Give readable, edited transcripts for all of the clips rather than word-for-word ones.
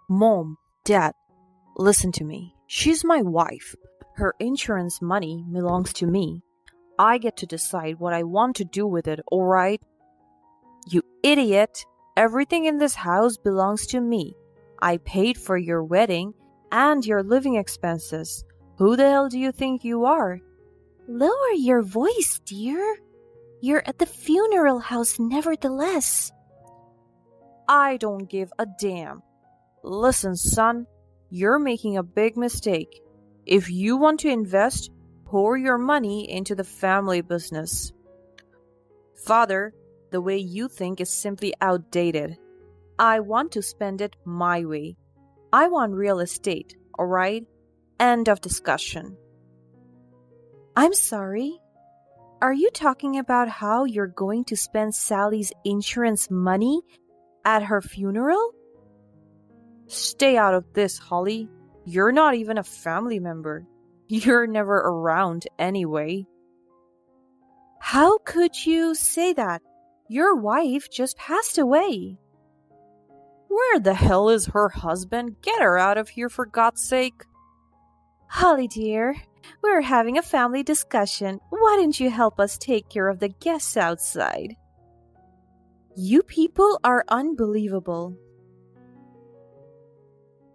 Mom, Dad, listen to me. She's my wife. Her insurance money belongs to me. I get to decide what I want to do with it, alright? You idiot! Everything in this house belongs to me. I paid for your wedding and your living expenses. Who the hell do you think you are? Lower your voice, dear. You're at the funeral house nevertheless. I don't give a damn. Listen, son, you're making a big mistake. If you want to invest, pour your money into the family business. Father, the way you think is simply outdated. I want to spend it my way. I want real estate, alright? End of discussion. I'm sorry. Are you talking about how you're going to spend Sally's insurance money at her funeral? Stay out of this, Holly. You're not even a family member. You're never around anyway. How could you say that? Your wife just passed away. Where the hell is her husband? Get her out of here, for God's sake. Holly dear, we're having a family discussion. Why don't you help us take care of the guests outside? You people are unbelievable.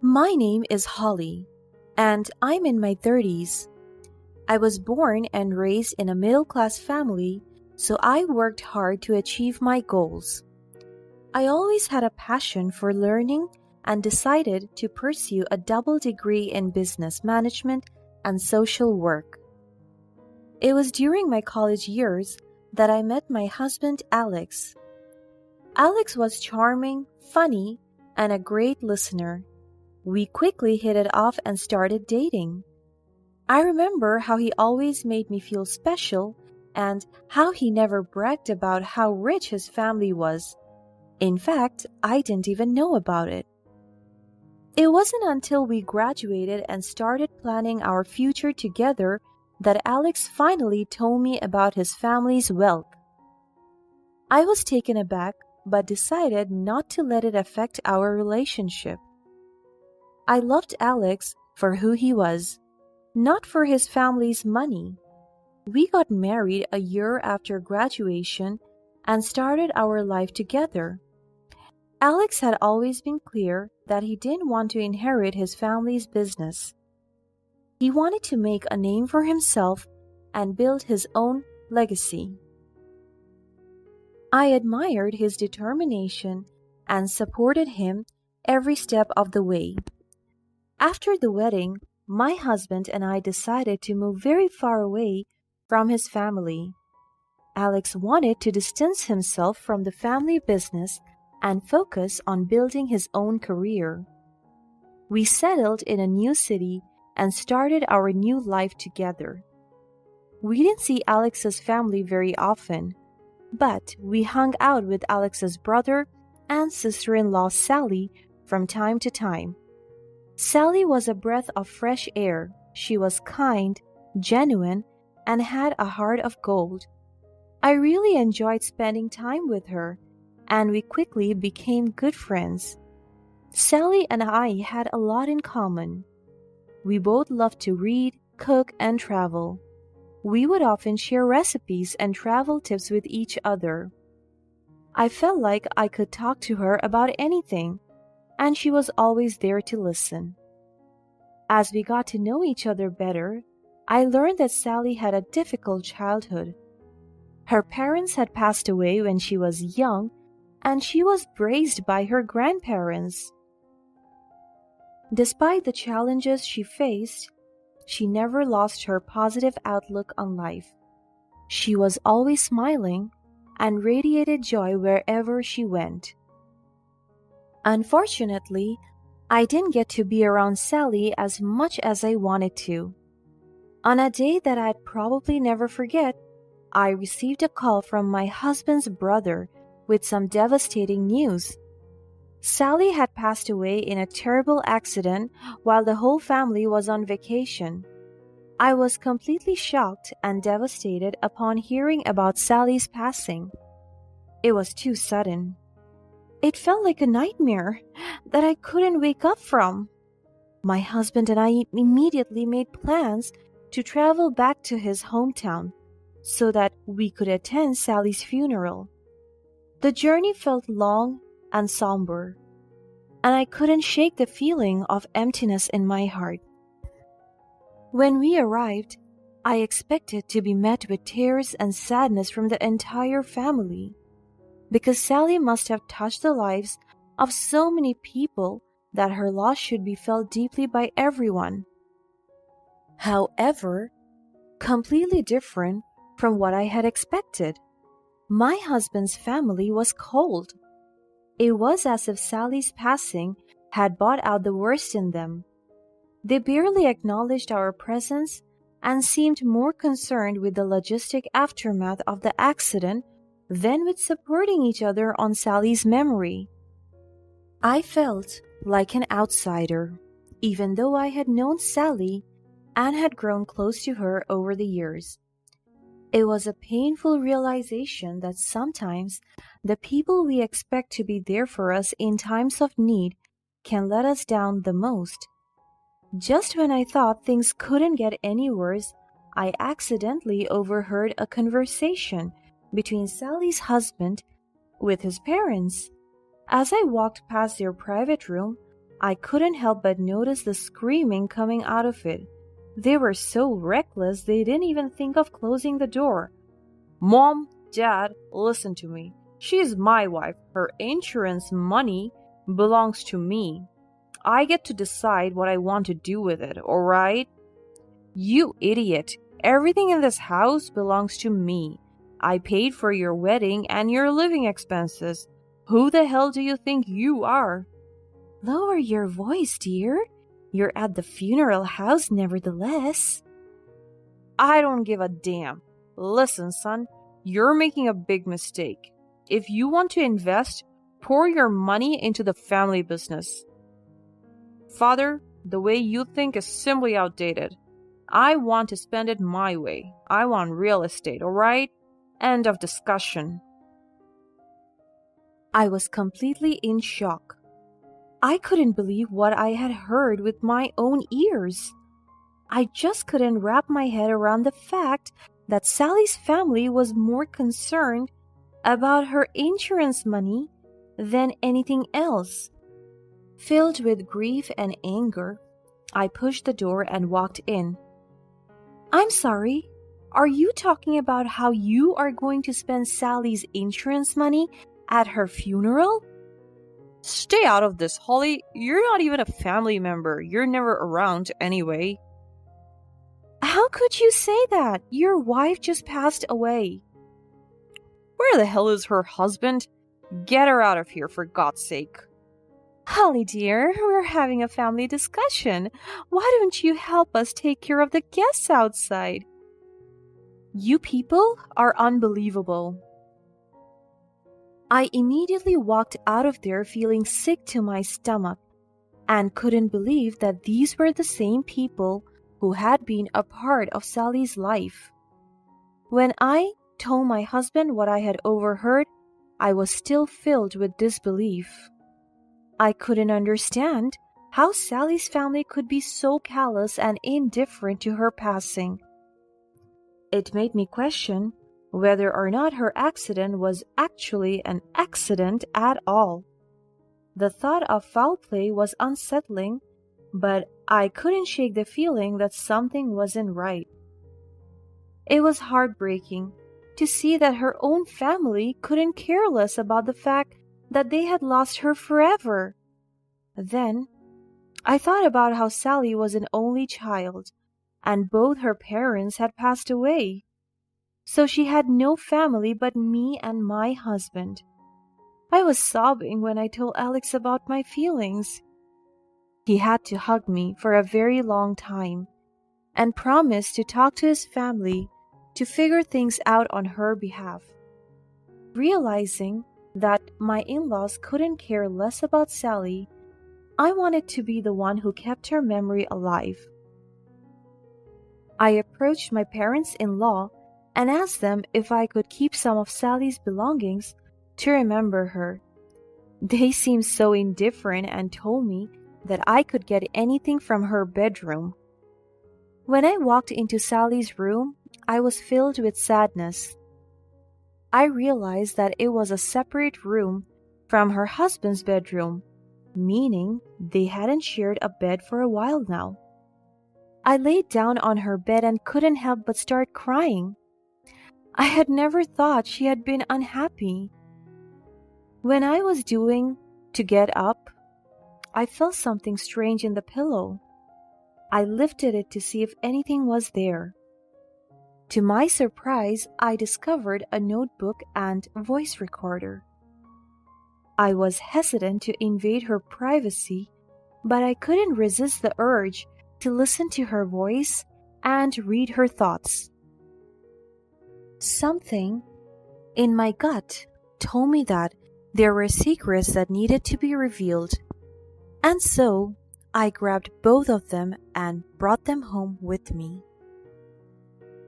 My name is Holly, and I'm in my 30s. I was born and raised in a middle-class family, so I worked hard to achieve my goals. I always had a passion for learning and decided to pursue a double degree in business management and social work. It was during my college years that I met my husband, Alex. Alex was charming, funny, and a great listener. We quickly hit it off and started dating. I remember how he always made me feel special and how he never bragged about how rich his family was. In fact, I didn't even know about it. It wasn't until we graduated and started planning our future together that Alex finally told me about his family's wealth. I was taken aback but decided not to let it affect our relationship. I loved Alex for who he was, not for his family's money. We got married a year after graduation and started our life together. Alex had always been clear that he didn't want to inherit his family's business. He wanted to make a name for himself and build his own legacy. I admired his determination and supported him every step of the way. After the wedding, my husband and I decided to move very far away from his family. Alex wanted to distance himself from the family business and focus on building his own career. We settled in a new city and started our new life together. We didn't see Alex's family very often, but we hung out with Alex's brother and sister-in-law Sally from time to time. Sally was a breath of fresh air. She was kind, genuine, and had a heart of gold. I really enjoyed spending time with her, and we quickly became good friends. Sally and I had a lot in common. We both loved to read, cook, and travel. We would often share recipes and travel tips with each other. I felt like I could talk to her about anything, and she was always there to listen. As we got to know each other better, I learned that Sally had a difficult childhood. Her parents had passed away when she was young, and she was raised by her grandparents. Despite the challenges she faced, she never lost her positive outlook on life. She was always smiling and radiated joy wherever she went. Unfortunately, I didn't get to be around Sally as much as I wanted to. On a day that I'd probably never forget, I received a call from my husband's brother with some devastating news. Sally had passed away in a terrible accident while the whole family was on vacation. I was completely shocked and devastated upon hearing about Sally's passing. It was too sudden. It felt like a nightmare that I couldn't wake up from. My husband and I immediately made plans to travel back to his hometown so that we could attend Sally's funeral. The journey felt long and somber, and I couldn't shake the feeling of emptiness in my heart. When we arrived, I expected to be met with tears and sadness from the entire family, because Sally must have touched the lives of so many people that her loss should be felt deeply by everyone. However, completely different from what I had expected, my husband's family was cold. It was as if Sally's passing had brought out the worst in them. They barely acknowledged our presence and seemed more concerned with the logistic aftermath of the accident than with supporting each other on Sally's memory. I felt like an outsider, even though I had known Sally and had grown close to her over the years. It was a painful realization that sometimes the people we expect to be there for us in times of need can let us down the most. Just when I thought things couldn't get any worse, I accidentally overheard a conversation between Sally's husband with his parents. As I walked past their private room, I couldn't help but notice the screaming coming out of it. They were so reckless they didn't even think of closing the door. Mom, Dad, listen to me. She's my wife. Her insurance money belongs to me. I get to decide what I want to do with it, alright? You idiot. Everything in this house belongs to me. I paid for your wedding and your living expenses. Who the hell do you think you are? Lower your voice, dear. You're at the funeral house nevertheless. I don't give a damn. Listen, son, you're making a big mistake. If you want to invest, pour your money into the family business. Father, the way you think is simply outdated. I want to spend it my way. I want real estate, alright? End of discussion. I was completely in shock. I couldn't believe what I had heard with my own ears. I just couldn't wrap my head around the fact that Sally's family was more concerned about her insurance money than anything else. Filled with grief and anger, I pushed the door and walked in. I'm sorry, are you talking about how you are going to spend Sally's insurance money at her funeral? Stay out of this, Holly. You're not even a family member. You're never around anyway. How could you say that? Your wife just passed away. Where the hell is her husband? Get her out of here, for God's sake. Holly dear, we're having a family discussion. Why don't you help us take care of the guests outside? You people are unbelievable. I immediately walked out of there feeling sick to my stomach and couldn't believe that these were the same people who had been a part of Sally's life. When I told my husband what I had overheard, I was still filled with disbelief. I couldn't understand how Sally's family could be so callous and indifferent to her passing. It made me question whether or not her accident was actually an accident at all. The thought of foul play was unsettling, but I couldn't shake the feeling that something wasn't right. It was heartbreaking to see that her own family couldn't care less about the fact that they had lost her forever. Then, I thought about how Sally was an only child, and both her parents had passed away. So she had no family but me and my husband. I was sobbing when I told Alex about my feelings. He had to hug me for a very long time and promised to talk to his family to figure things out on her behalf. Realizing that my in-laws couldn't care less about Sally, I wanted to be the one who kept her memory alive. I approached my parents-in-law and asked them if I could keep some of Sally's belongings to remember her. They seemed so indifferent and told me that I could get anything from her bedroom. When I walked into Sally's room, I was filled with sadness. I realized that it was a separate room from her husband's bedroom, meaning they hadn't shared a bed for a while now. I laid down on her bed and couldn't help but start crying. I had never thought she had been unhappy. When I was doing to get up, I felt something strange in the pillow. I lifted it to see if anything was there. To my surprise, I discovered a notebook and voice recorder. I was hesitant to invade her privacy, but I couldn't resist the urge to listen to her voice and read her thoughts. Something in my gut told me that there were secrets that needed to be revealed, and so I grabbed both of them and brought them home with me.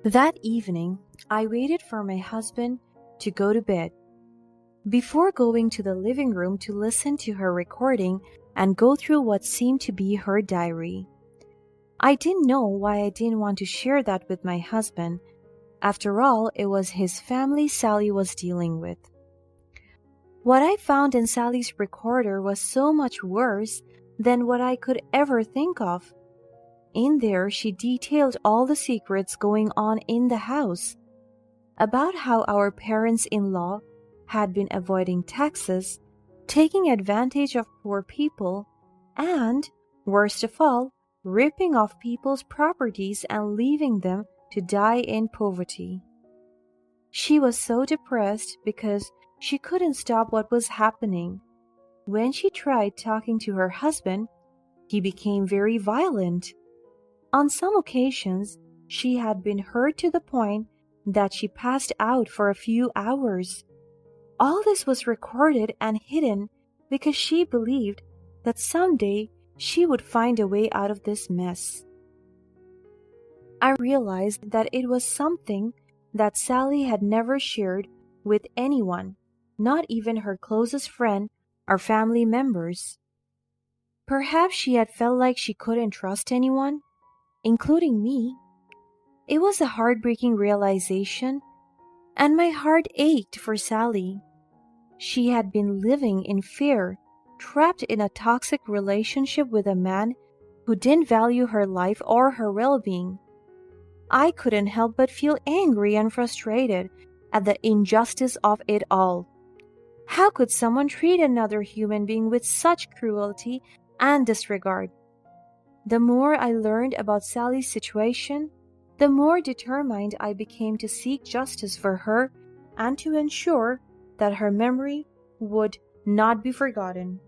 That evening, I waited for my husband to go to bed. Before going to the living room to listen to her recording and go through what seemed to be her diary. I didn't know why I didn't want to share that with my husband. After all, it was his family Sally was dealing with. What I found in Sally's recorder was so much worse than what I could ever think of. In there, she detailed all the secrets going on in the house, about how our parents-in-law had been avoiding taxes, taking advantage of poor people, and, worst of all, ripping off people's properties and leaving them to die in poverty. She was so depressed because she couldn't stop what was happening. When she tried talking to her husband, he became very violent. On some occasions, she had been hurt to the point that she passed out for a few hours. All this was recorded and hidden because she believed that someday she would find a way out of this mess. I realized that it was something that Sally had never shared with anyone, not even her closest friend or family members. Perhaps she had felt like she couldn't trust anyone, including me. It was a heartbreaking realization, and my heart ached for Sally. She had been living in fear, trapped in a toxic relationship with a man who didn't value her life or her well-being. I couldn't help but feel angry and frustrated at the injustice of it all. How could someone treat another human being with such cruelty and disregard? The more I learned about Sally's situation, the more determined I became to seek justice for her and to ensure that her memory would not be forgotten.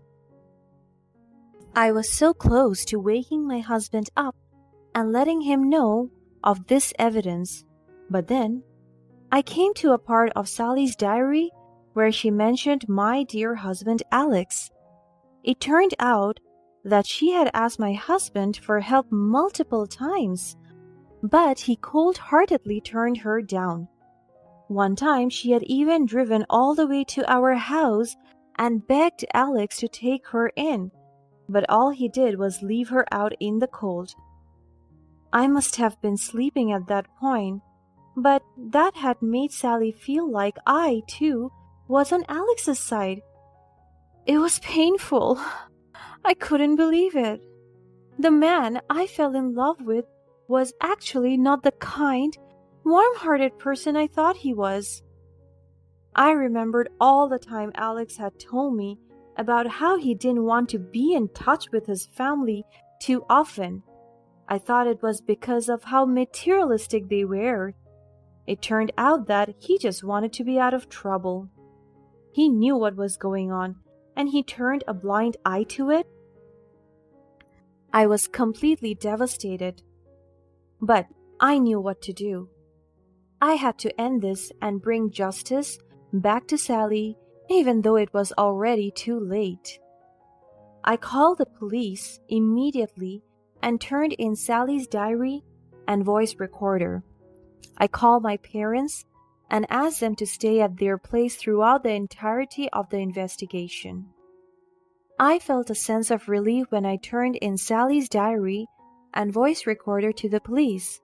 I was so close to waking my husband up and letting him know of this evidence, but then I came to a part of Sally's diary where she mentioned my dear husband Alex. It turned out that she had asked my husband for help multiple times, but he cold-heartedly turned her down. One time she had even driven all the way to our house and begged Alex to take her in, but all he did was leave her out in the cold. I must have been sleeping at that point, but that had made Sally feel like I, too, was on Alex's side. It was painful. I couldn't believe it. The man I fell in love with was actually not the kind, warm-hearted person I thought he was. I remembered all the time Alex had told me about how he didn't want to be in touch with his family too often. I thought it was because of how materialistic they were. It turned out that he just wanted to be out of trouble. He knew what was going on, and he turned a blind eye to it. I was completely devastated. But I knew what to do. I had to end this and bring justice back to Sally, even though it was already too late. I called the police immediately and turned in Sally's diary and voice recorder. I called my parents and asked them to stay at their place throughout the entirety of the investigation. I felt a sense of relief when I turned in Sally's diary and voice recorder to the police.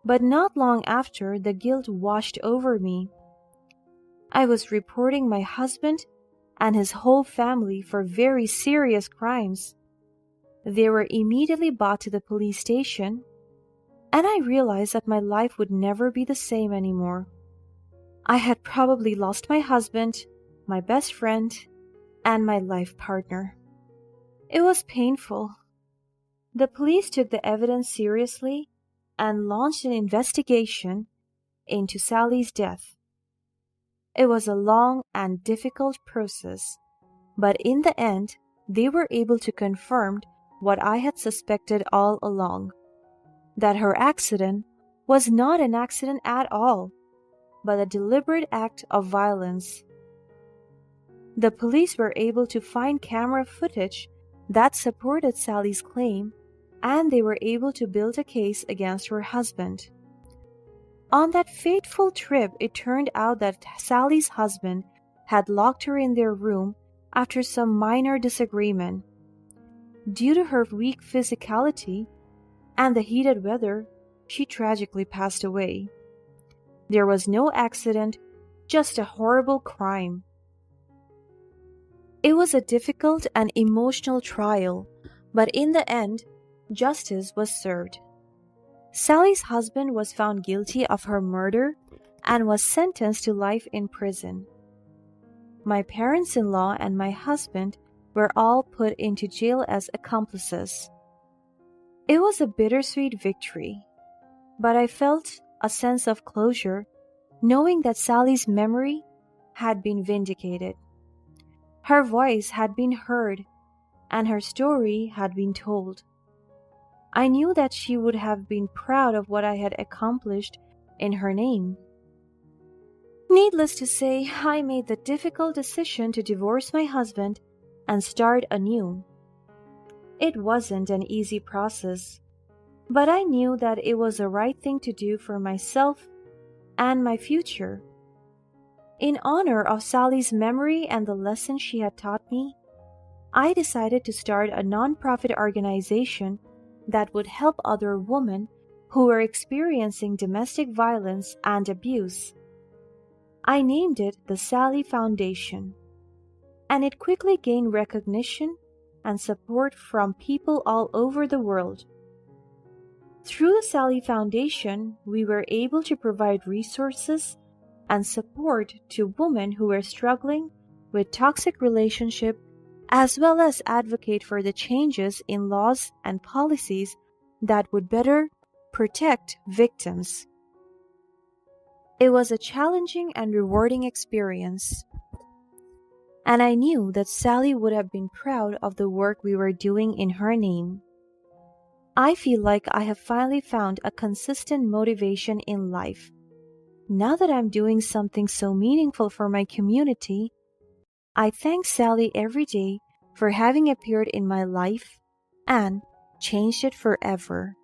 But not long after, the guilt washed over me. I was reporting my husband and his whole family for very serious crimes. They were immediately brought to the police station, and I realized that my life would never be the same anymore. I had probably lost my husband, my best friend, and my life partner. It was painful. The police took the evidence seriously and launched an investigation into Sally's death. It was a long and difficult process, but in the end, they were able to confirm what I had suspected all along, that her accident was not an accident at all, but a deliberate act of violence. The police were able to find camera footage that supported Sally's claim, and they were able to build a case against her husband. On that fateful trip, it turned out that Sally's husband had locked her in their room after some minor disagreement. Due to her weak physicality and the heated weather, she tragically passed away. There was no accident, just a horrible crime. It was a difficult and emotional trial, but in the end, justice was served. Sally's husband was found guilty of her murder and was sentenced to life in prison. My parents-in-law and my husband were all put into jail as accomplices. It was a bittersweet victory, but I felt a sense of closure knowing that Sally's memory had been vindicated. Her voice had been heard and her story had been told. I knew that she would have been proud of what I had accomplished in her name. Needless to say, I made the difficult decision to divorce my husband and start anew. It wasn't an easy process, but I knew that it was the right thing to do for myself and my future. In honor of Sally's memory and the lessons she had taught me, I decided to start a nonprofit organization that would help other women who were experiencing domestic violence and abuse. I named it the Sally Foundation, and it quickly gained recognition and support from people all over the world. Through the Sally Foundation, we were able to provide resources and support to women who were struggling with toxic relationships, as well as advocate for the changes in laws and policies that would better protect victims. It was a challenging and rewarding experience, and I knew that Sally would have been proud of the work we were doing in her name. I feel like I have finally found a consistent motivation in life. Now that I'm doing something so meaningful for my community, I thank Sally every day for having appeared in my life and changed it forever.